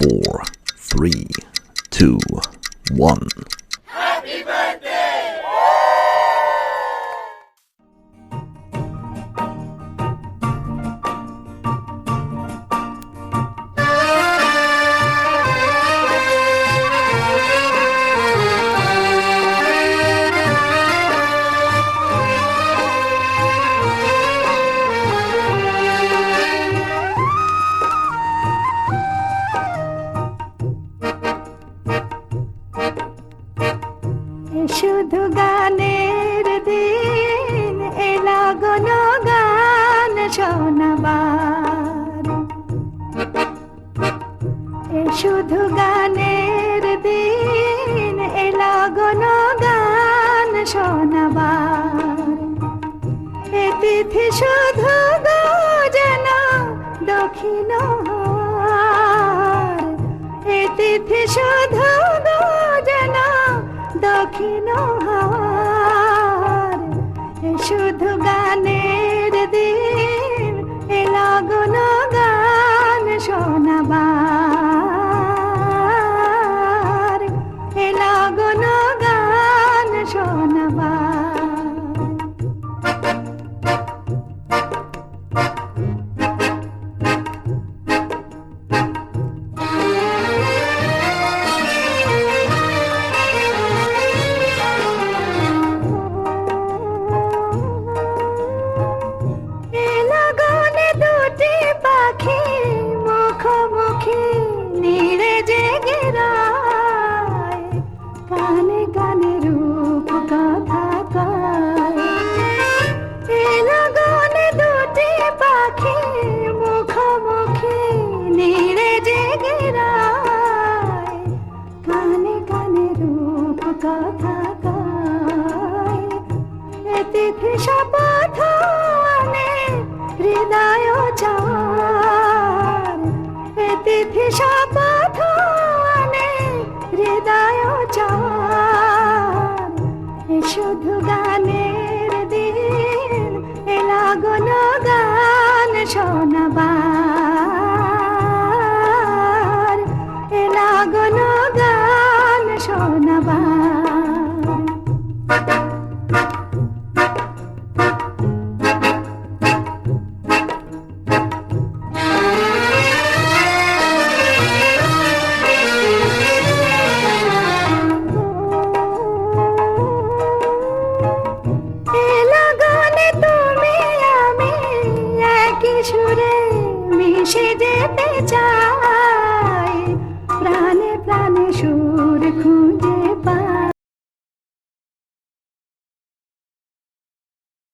4, 3, 2, 1. Happy birthday! শুধু গানের দিন এলা গণ গান শোনাবার, শুধু গানের দিন এলা গণ গান শোনাবার। এ তিথি শুধু গো যেন দক্ষিণ হাওয়ার, এ তিথি শুধু গো যেন দক্ষিণ হাওয়ার। শুধু গানের দিন এলা গণ গান শোনাবার, এলা গণ গান শোনাবার। নীড়ে জেগে রায়, গানে গানে রূপ কথা কয়। এলা গানে দুটি পাখি মুখোমুখি নীড়ে জেগে রায়, গানে গানে রূপ কথা কয়। এ তিথি শপথ আনে হৃদয় চার, তিথি শপথ আনে হৃদয় চার। শুধু গানের দিন এলা গণ গান শোনাবার।